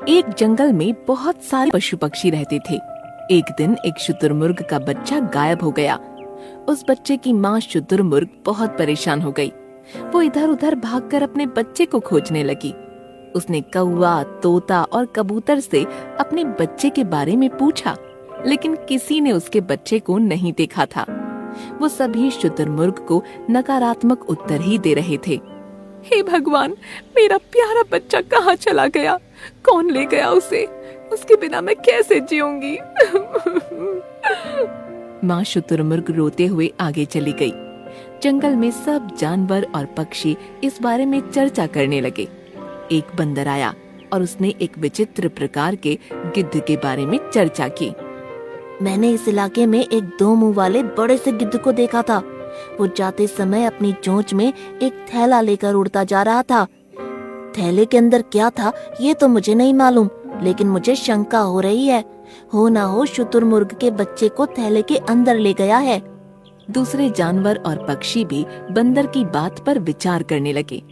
एक जंगल में बहुत सारे पशु पक्षी रहते थे। एक दिन एक शुतुरमुर्ग का बच्चा गायब हो गया। उस बच्चे की माँ शुतुरमुर्ग बहुत परेशान हो गई। वो इधर उधर भागकर अपने बच्चे को खोजने लगी। उसने कौवा, तोता और कबूतर से अपने बच्चे के बारे में पूछा, लेकिन किसी ने उसके बच्चे को नहीं देखा था। वो सभी शुतुरमुर्ग को नकारात्मक उत्तर ही दे रहे थे। हे भगवान, मेरा प्यारा बच्चा कहाँ चला गया? कौन ले गया उसे? उसके बिना मैं कैसे जीऊंगी? माँ शुतुरमुर्ग रोते हुए आगे चली गई। जंगल में सब जानवर और पक्षी इस बारे में चर्चा करने लगे। एक बंदर आया और उसने एक विचित्र प्रकार के गिद्ध के बारे में चर्चा की। मैंने इस इलाके में एक 2 मुंह वाले बड़े से गिद्ध को देखा था। वो जाते समय अपनी चोंच में एक थैला लेकर उड़ता जा रहा था। थैले के अंदर क्या था ये तो मुझे नहीं मालूम, लेकिन मुझे शंका हो रही है। हो ना हो शुतुरमुर्ग के बच्चे को थैले के अंदर ले गया है। दूसरे जानवर और पक्षी भी बंदर की बात पर विचार करने लगे,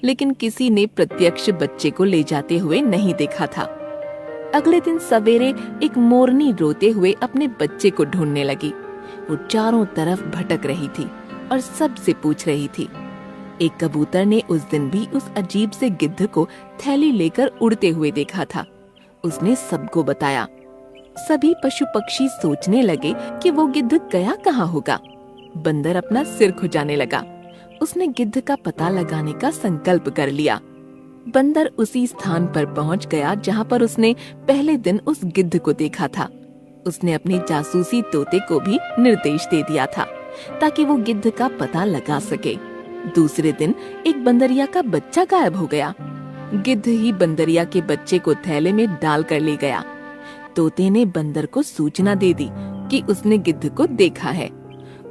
लेकिन किसी ने प्रत्यक्ष बच्चे को ले जाते हुए नहीं देखा था। अगले दिन सवेरे एक मोरनी रोते हुए अपने बच्चे को ढूंढने लगी। वो चारों तरफ भटक रही थी और सबसे पूछ रही थी। एक कबूतर ने उस दिन भी उस अजीब से गिद्ध को थैली लेकर उड़ते हुए देखा था। उसने सबको बताया। सभी पशु पक्षी सोचने लगे कि वो गिद्ध गया कहाँ होगा। बंदर अपना सिर खुजाने लगा। उसने गिद्ध का पता लगाने का संकल्प कर लिया। बंदर उसी स्थान पर पहुंच गया जहां पर उसने पहले दिन उस गिद्ध को देखा था। उसने अपने जासूसी तोते को भी निर्देश दे दिया था ताकि वो गिद्ध का पता लगा सके। दूसरे दिन एक बंदरिया का बच्चा गायब हो गया। गिद्ध ही बंदरिया के बच्चे को थैले में डाल कर ले गया। तोते ने बंदर को सूचना दे दी कि उसने गिद्ध को देखा है।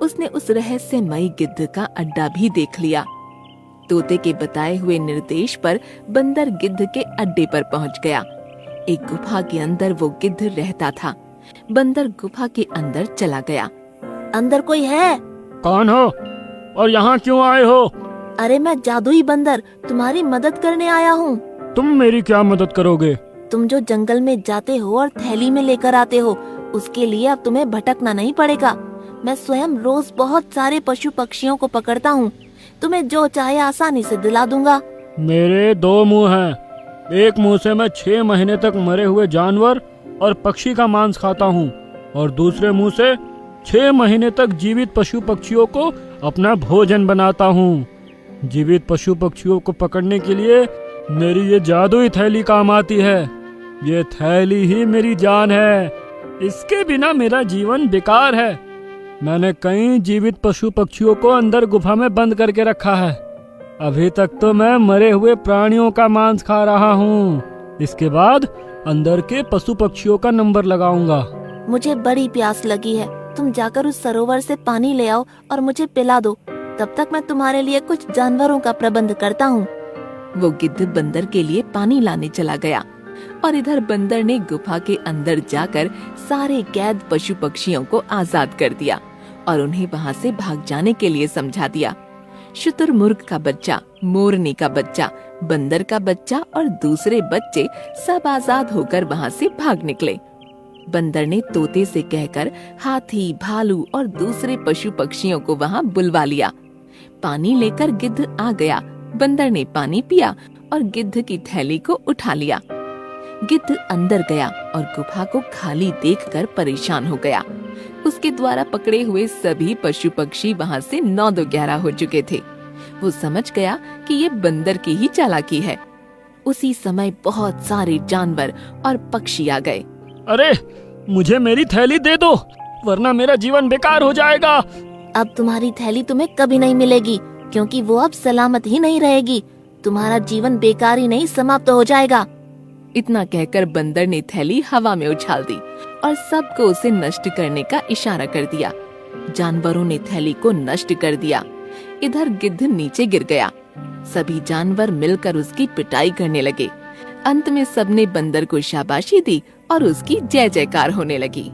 उसने उस रहस्यमयी गिद्ध का अड्डा भी देख लिया। तोते के बताए हुए निर्देश पर बंदर गिद्ध के अड्डे पर पहुंच गया। एक गुफा के अंदर वो गिद्ध रहता था। बंदर गुफा के अंदर चला गया। अंदर कोई है? कौन हो और यहाँ क्यों आए हो? अरे मैं जादुई बंदर तुम्हारी मदद करने आया हूँ। तुम मेरी क्या मदद करोगे? तुम जो जंगल में जाते हो और थैली में लेकर आते हो, उसके लिए अब तुम्हें भटकना नहीं पड़ेगा। मैं स्वयं रोज बहुत सारे पशु पक्षियों को पकड़ता हूँ। तुम्हें जो चाहे आसानी से दिला दूंगा। मेरे 2 मुंह हैं। एक मुंह से मैं 6 महीने तक मरे हुए जानवर और पक्षी का मांस खाता हूँ और दूसरे मुंह से 6 महीने तक जीवित पशु पक्षियों को अपना भोजन बनाता हूँ। जीवित पशु पक्षियों को पकड़ने के लिए मेरी ये जादुई थैली काम आती है। ये थैली ही मेरी जान है। इसके बिना मेरा जीवन बेकार है। मैंने कई जीवित पशु पक्षियों को अंदर गुफा में बंद करके रखा है। अभी तक तो मैं मरे हुए प्राणियों का मांस खा रहा हूँ। इसके बाद अंदर के पशु पक्षियों का नंबर लगाऊंगा। मुझे बड़ी प्यास लगी है। तुम जाकर उस सरोवर से पानी ले आओ और मुझे पिला दो। तब तक मैं तुम्हारे लिए कुछ जानवरों का प्रबंध करता हूँ। वो गिद्ध बंदर के लिए पानी लाने चला गया और इधर बंदर ने गुफा के अंदर जाकर सारे कैद पशु पक्षियों को आजाद कर दिया और उन्हें वहाँ से भाग जाने के लिए समझा दिया। शुतुरमुर्ग का बच्चा, मोरनी का बच्चा, बंदर का बच्चा और दूसरे बच्चे सब आजाद होकर वहाँ से भाग निकले। बंदर ने तोते से कहकर हाथी, भालू और दूसरे पशु पक्षियों को वहाँ बुलवा लिया। पानी लेकर गिद्ध आ गया। बंदर ने पानी पिया और गिद्ध की थैली को उठा लिया। गिद्ध अंदर गया और गुफा को खाली देखकर परेशान हो गया। उसके द्वारा पकड़े हुए सभी पशु पक्षी वहाँ से 9-11 हो चुके थे। वो समझ गया कि ये बंदर की ही चालाकी है। उसी समय बहुत सारे जानवर और पक्षी आ गए। अरे मुझे मेरी थैली दे दो, वरना मेरा जीवन बेकार हो जाएगा। अब तुम्हारी थैली तुम्हें कभी नहीं मिलेगी, क्योंकि वो अब सलामत ही नहीं रहेगी। तुम्हारा जीवन बेकार ही नहीं समाप्त हो जाएगा। इतना कहकर बंदर ने थैली हवा में उछाल दी और सबको उसे नष्ट करने का इशारा कर दिया। जानवरों ने थैली को नष्ट कर दिया। इधर गिद्ध नीचे गिर गया। सभी जानवर मिलकर उसकी पिटाई करने लगे। अंत में सबने बंदर को शाबाशी दी और उसकी जय जयकार होने लगी।